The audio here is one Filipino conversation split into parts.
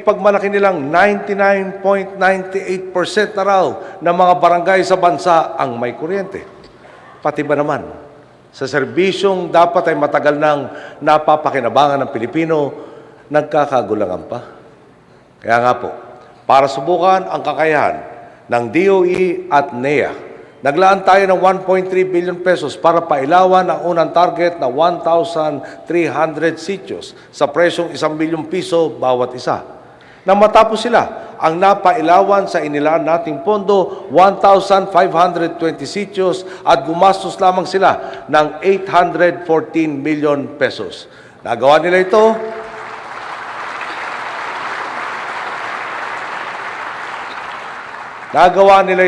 ipagmalaki nilang 99.98% na raw ng mga barangay sa bansa ang may kuryente. Pati ba naman, sa serbisyong dapat ay matagal nang napapakinabangan ng Pilipino, nagkakagulangan pa. Kaya nga po, para subukan ang kakayahan ng DOE at NEA, naglaan tayo ng 1.3 billion pesos para pailawan ang unang target na 1,300 sitios sa presyong 1 bilyong piso bawat isa. Nang matapos sila, ang napailawan sa inilaan nating pondo, 1,520 sitios at gumastos lamang sila ng 814 million pesos. Nagawa nila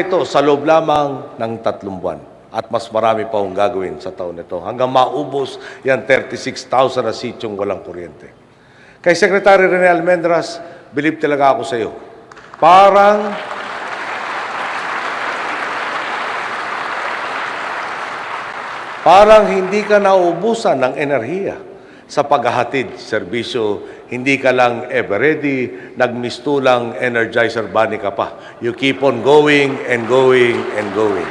ito sa loob lamang ng 3 buwan. At mas marami pa akong gagawin sa taon nito hanggang maubos yan 36,000 na sityong walang kuryente. Kay Secretary Rene Almendras, believe talaga ako sa iyo. Parang hindi ka nauubusan ng enerhiya sa paghahatid serbisyo. Hindi ka lang ever ready, nagmistulang Energizer Bunny ka pa. You keep on going and going and going.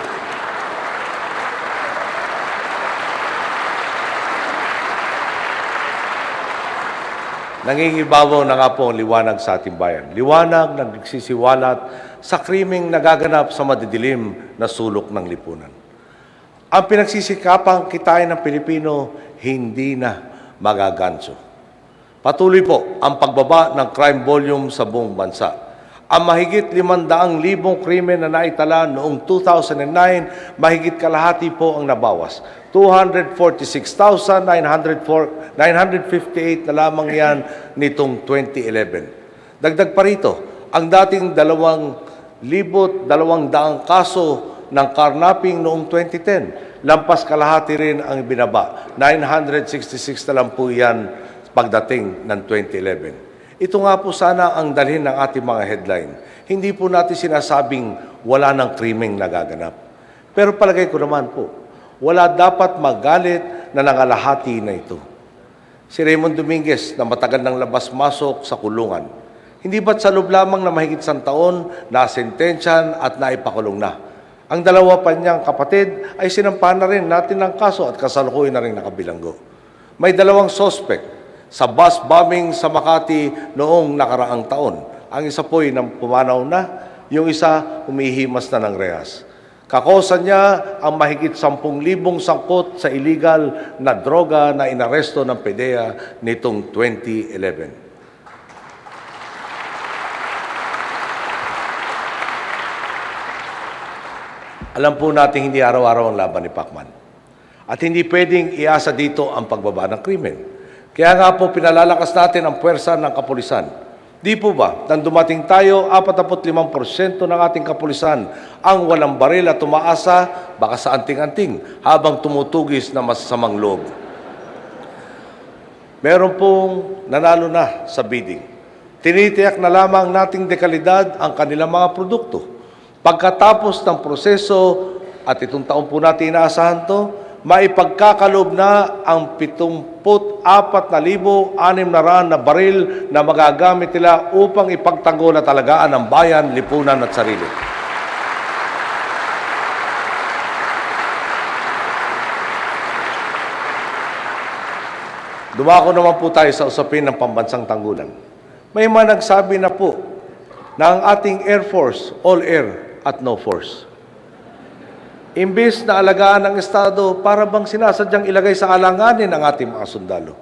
Nangingibabaw na nga po ang liwanag sa ating bayan. Liwanag na nagsisiwalat sa krimeng nagaganap sa madidilim na sulok ng lipunan. Ang pinagsisikapang kitain ng Pilipino hindi na magaganso. Patuloy po ang pagbaba ng crime volume sa buong bansa. Ang mahigit 500,000 krimen na naitala noong 2009, mahigit kalahati po ang nabawas. 246,958 na lamang yan nitong 2011. Dagdag pa rito, ang dating 2,200 kaso ng carnapping noong 2010, lampas kalahati rin ang binaba. 966 na lang po yan pagdating ng 2011. Ito nga po sana ang dalhin ng ating mga headline. Hindi po natin sinasabing wala ng krimeng nagaganap. Pero palagay ko naman po, wala dapat magalit na nangalahati na ito. Si Raymond Dominguez na matagal ng labas-masok sa kulungan. Hindi ba't sa loob lamang na mahigit 1 taon na sentensyan at naipakulong na? Ang dalawa pa niyang kapatid ay sinampahan na rin natin ng kaso at kasalukuyan na rin nakabilanggo. May 2 suspect sa bus bombing sa Makati noong nakaraang taon. Ang isa po'y pumanaw na, yung isa humihimas na ng rehas. Kakosa niya ang mahigit 10,000 sangkot sa illegal na droga na inaresto ng PDEA nitong 2011. Alam po natin hindi araw-araw ang laban ni Pacman. At hindi pwedeng iasa dito ang pagbaba ng krimen. Kaya nga po pinalalakas natin ang puwersa ng kapulisan. Di po ba, nang dumating tayo, 45% ng ating kapulisan ang walang baril at tumaasa baka sa anting-anting habang tumutugis na masasamang loob. Meron pong nanalo na sa bidding. Tinitiyak na lamang nating dekalidad ang kanilang mga produkto. Pagkatapos ng proseso, at itong taon po natin inaasahan to, maipagkakaloob na ang 74,600 na baril na magagamit nila upang ipagtanggol at alagaan ang bayan, lipunan at sarili. Dumako naman po tayo sa usapin ng pambansang tanggulan. May mga nagsabi na po na ang ating Air Force, all air at no force. Imbis na alagaan ng Estado, para bang sinasadyang ilagay sa alanganin ang ating mga sundalo.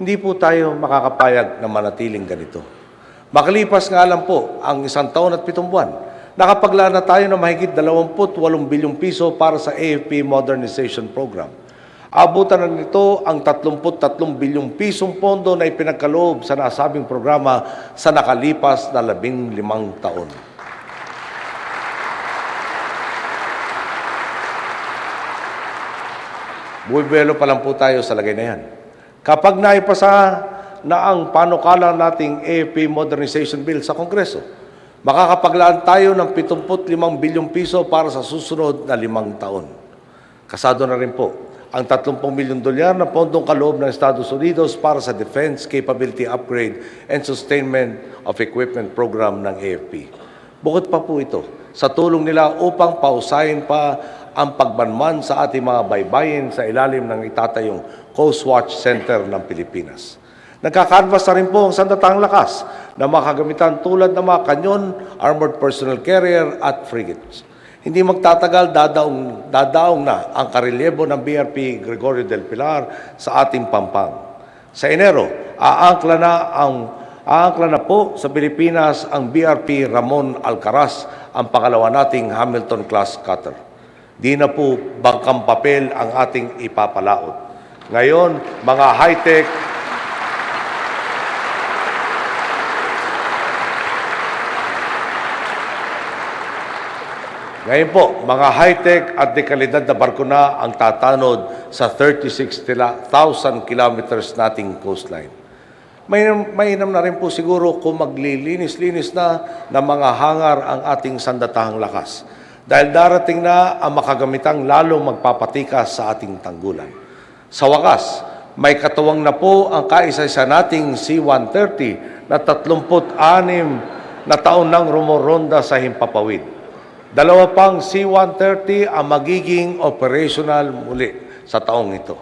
Hindi po tayo makakapayag na manatiling ganito. Makalipas nga lang po ang 1 taon at 7 buwan, nakapaglaan na tayo ng mahigit 28 bilyong piso para sa AFP Modernization Program. Abutan na nito ang 33 bilyong pisong pondo na ipinagkaloob sa nasabing programa sa nakalipas na 15 taon. Buwelo pa lang po tayo sa lagay na yan. Kapag naipasa na ang panukala nating AFP Modernization Bill sa Kongreso, makakapaglaan tayo ng 75 bilyong piso para sa susunod na 5 taon. Kasado na rin po ang 30 milyong dolyar na pondong kaloob ng Estados Unidos para sa Defense Capability Upgrade and Sustainment of Equipment Program ng AFP. Bukod pa po ito, sa tulong nila upang pausayin pa ang pagbanman sa ating mga baybayin sa ilalim ng itatayong Coast Watch Center ng Pilipinas. Nagkakanvas na rin po ang sandatahang lakas na makagamitan tulad ng mga kanyon, armored personnel carrier at frigates. Hindi magtatagal, dadaong na ang karelyebo ng BRP Gregorio del Pilar sa ating Pampang. Sa Enero, aangkla na po sa Pilipinas ang BRP Ramon Alcaraz, ang pangalawa nating Hamilton-class cutter. Di na po bangkang papel ang ating ipapalaot. Ngayon, mga high-tech Ngayon po, mga high-tech at dekalidad na barko na ang tatanod sa 36,000 kilometers nating coastline. Mainam na rin po siguro kung maglilinis-linis na ng mga hangar ang ating sandatahang lakas. Dahil darating na ang makagamitang lalong magpapatikas sa ating tanggulan. Sa wakas, may katuwang na po ang kaisa-isa nating C-130 na 36 na taon nang rumoronda sa himpapawid. Dalawa pang C-130 ang magiging operational muli sa taong ito.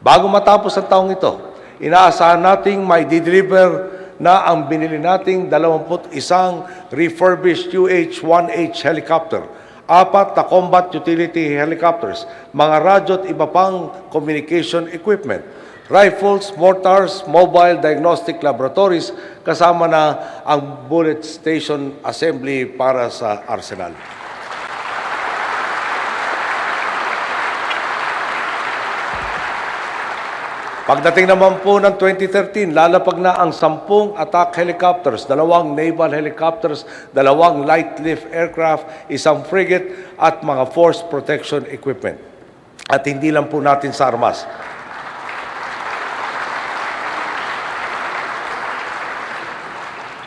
Bago matapos ang taong ito, inaasahan nating may dideliver na ang binili nating 21 refurbished UH-1H helicopter, 4 na combat utility helicopters, mga radyo at iba pang communication equipment, rifles, mortars, mobile diagnostic laboratories, kasama na ang bullet station assembly para sa arsenal. Pagdating naman po ng 2013, lalapag na ang 10 attack helicopters, 2 naval helicopters, 2 light lift aircraft, 1 frigate at mga force protection equipment. At hindi lang po natin sa armas.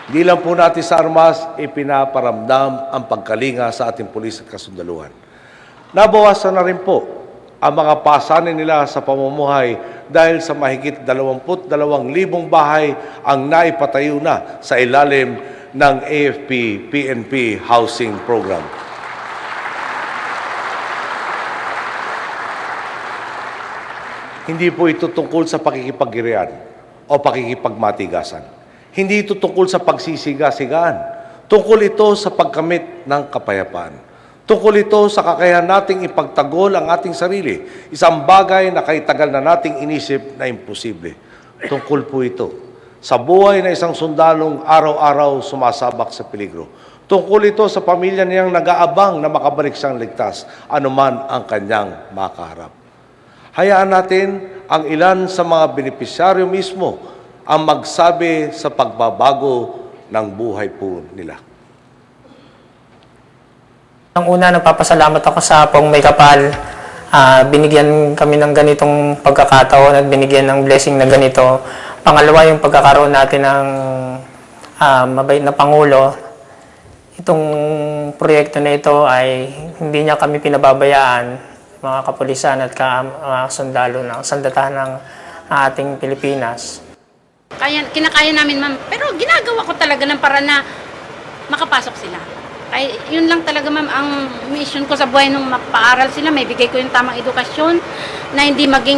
Hindi lang po natin sa armas ipinaparamdam ang pagkalinga sa ating pulis at kasundaluhan. Nabawasan na rin po ang mga pasanin nila sa pamumuhay dahil sa mahigit 22,000 bahay ang naipatayo na sa ilalim ng AFP-PNP Housing Program. Hindi po ito tungkol sa pakikipagirian o pakikipagmatigasan. Hindi ito tungkol sa pagsisiga-sigaan. Tungkol ito sa pagkamit ng kapayapaan. Tungkol ito sa kakayahan nating ipagtanggol ang ating sarili, isang bagay na kahit tagal na nating inisip na imposible. Tungkol po ito sa buhay na isang sundalong araw-araw sumasabak sa peligro. Tungkol ito sa pamilya niyang nag-aabang na makabalik siyang ligtas, anuman ang kanyang makaharap. Hayaan natin ang ilan sa mga benepisyaryo mismo ang magsabi sa pagbabago ng buhay po nila. Ang una, nagpapasalamat ako sa Pong May Kapal. Binigyan kami ng ganitong pagkakataon at binigyan ng blessing na ganito. Pangalawa, yung pagkakaroon natin ng mabait na Pangulo. Itong proyekto na ito ay hindi niya kami pinababayaan, mga kapulisan at mga sundalo ng sandatahan ng ating Pilipinas. Kinakaya namin, ma'am. Pero ginagawa ko talaga ng para na makapasok sila. Ay, yun lang talaga, ma'am, ang mission ko sa buhay nung mapaaral sila. May bigay ko yung tamang edukasyon na hindi maging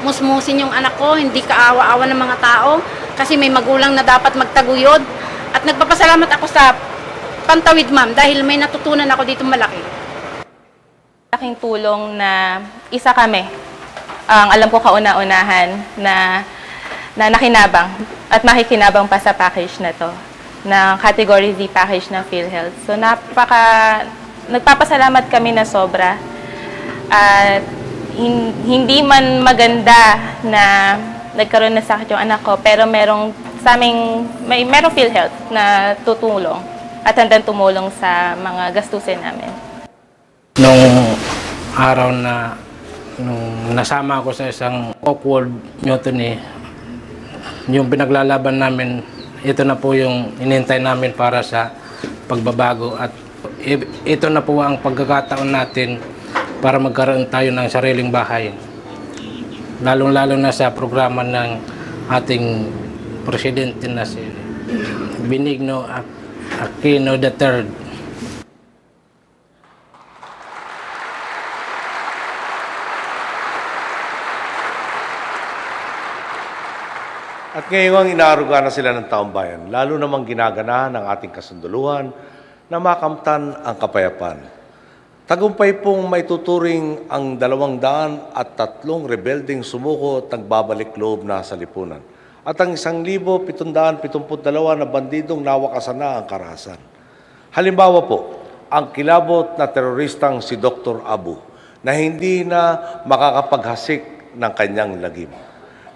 musmusin yung anak ko, hindi kaawa-awa ng mga tao kasi may magulang na dapat magtaguyod. At nagpapasalamat ako sa Pantawid, ma'am, dahil may natutunan ako dito malaki. Laking tulong na isa kami, ang alam ko kauna-unahan na nakinabang at makikinabang pa sa package na to, na Category Z package ng PhilHealth. So nagpapasalamat kami na sobra. At hindi man maganda na nagkaroon na sakit yung anak ko, pero merong PhilHealth na tutulong at handang tumulong sa mga gastusin namin. Nung araw na nung nasama ako sa isang awkward mutiny, yung pinaglalaban namin, ito na po yung inintay namin para sa pagbabago at ito na po ang pagkakataon natin para magkaroon tayo ng sariling bahay lalong-lalo na sa programa ng ating presidente na si Benigno Aquino III. At ngayong inaaruga na sila ng taong bayan, lalo namang ginaganahan ng ating kasunduluhan na makamtan ang kapayapaan. Tagumpay pong maituturing ang 203 rebelding sumuko at nagbabalik loob na sa lipunan. At ang 1,772 na bandidong nawakasan na ang karahasan. Halimbawa po, ang kilabot na teroristang si Dr. Abu na hindi na makakapaghasik ng kanyang lagim.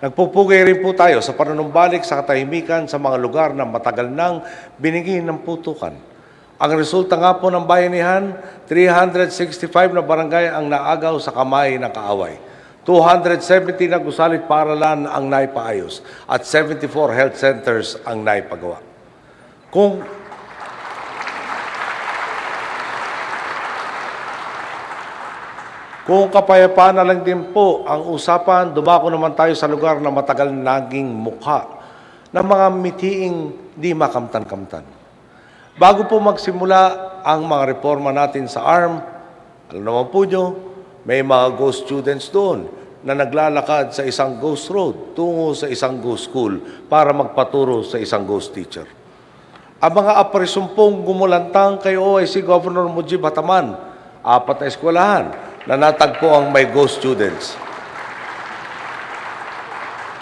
Nagpupugay rin po tayo sa panunumbalik sa katahimikan sa mga lugar na matagal nang binigyan ng putukan. Ang resulta nga po ng bayanihan, 365 na barangay ang naagaw sa kamay ng kaaway. 270 na gusalit paaralan ang naipaayos at 74 health centers ang naipagawa. Kung kapayapaan na lang din po ang usapan, dumako naman tayo sa lugar na matagal naging mukha ng mga mitiing di makamtan-kamtan. Bago po magsimula ang mga reforma natin sa ARM, alam naman po nyo, may mga ghost students doon na naglalakad sa isang ghost road tungo sa isang ghost school para magpaturo sa isang ghost teacher. Ang mga aparisumpong gumulantang kay OIC Governor Mujib Hataman, 4 na eskwelahan, na natagpo ang may ghost students.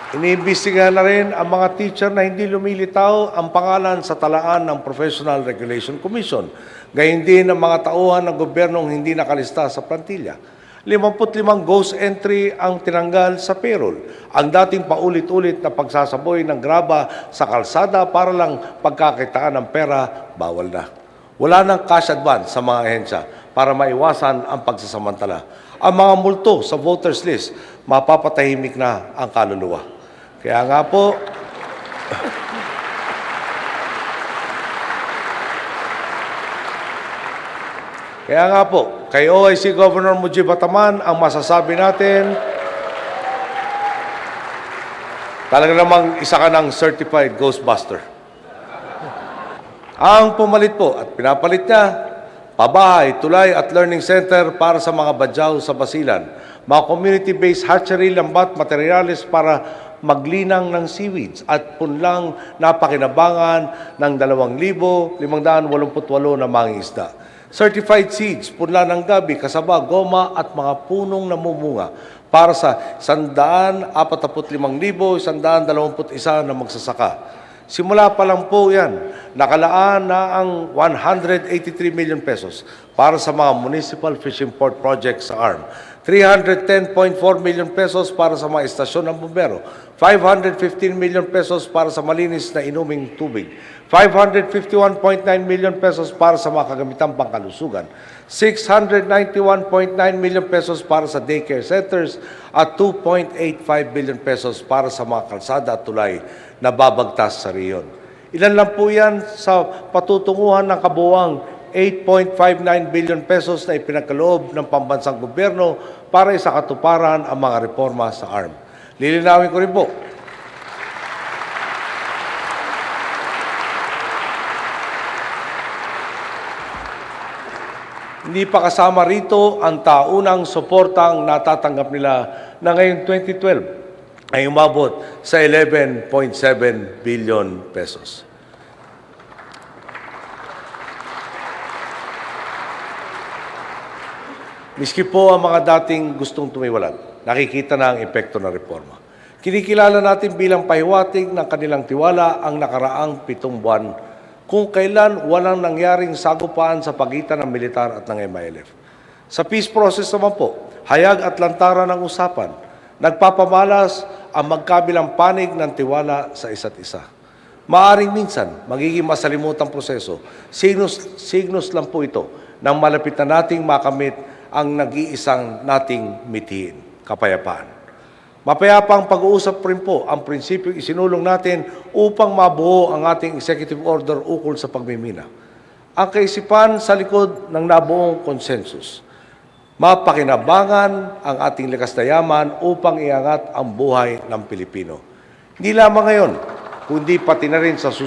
Iniimbestigahan na rin ang mga teacher na hindi lumilitaw ang pangalan sa talaan ng Professional Regulation Commission. Gayun din ang mga tauhan ng gobyernong hindi nakalista sa plantilla. 55 ghost entry ang tinanggal sa payroll. Ang dating paulit-ulit na pagsasaboy ng graba sa kalsada para lang pagkakitaan ng pera, bawal na. Wala nang cash advance sa mga ahensya para maiwasan ang pagsasamantala. Ang mga multo sa voters list, mapapatahimik na ang kaluluwa. Kaya nga po, kay OIC Governor Mujib Hataman, ang masasabi natin, talaga namang isa ka ng certified ghostbuster. Ang pumalit po at pinapalit niya, pabahay, tulay at learning center para sa mga badyaw sa Basilan. Mga community-based hatchery, lambat, materials para maglinang ng seaweeds at punlang napakinabangan ng 2,588 na mangingisda. Certified seeds, punla ng gabi, kasaba, goma at mga punong namumunga para sa 145,121 na magsasaka. Simula pa lang po yan, nakalaan na ang 183 million pesos para sa mga municipal fishing port projects sa ARM. 310.4 million pesos para sa mga istasyon ng bumbero. 515 million pesos para sa malinis na inuming tubig. 551.9 million pesos para sa mga kagamitang pangkalusugan. 691.9 million pesos para sa daycare centers at 2.85 billion pesos para sa mga kalsada at tulay na babagtas sa riyon. Ilan lang po yan sa patutunguhan ng kabuuang 8.59 billion pesos na ipinagkaloob ng pambansang gobyerno para isakatuparan ang mga reforma sa ARM. Lilinawin ko rin po, hindi pa kasama rito ang taunang suportang natatanggap nila na ngayong 2012 ay umabot sa 11.7 billion pesos. Miski po ang mga dating gustong tumiwalag, nakikita na ang epekto ng reforma. Kinikilala natin bilang pahiwatig ng kanilang tiwala ang nakaraang 7 buwan kung kailan walang nangyaring sagupaan sa pagitan ng militar at ng MILF. Sa peace process naman po, hayag at lantaran ng usapan, nagpapamalas ang magkabilang panig ng tiwala sa isa't isa. Maaring minsan, magiging masalimutang proseso, signos lang po ito nang malapit na nating makamit ang nag-iisang nating mithiin, kapayapaan. Mapayapang pag-uusap rin po ang prinsipyo isinulong natin upang mabuo ang ating executive order ukol sa pagmimina. Ang kaisipan sa likod ng nabuong konsensus. mapakinabangan ang ating likas na yaman upang iangat ang buhay ng Pilipino. Hindi lamang ngayon, kundi pati na rin sa susunod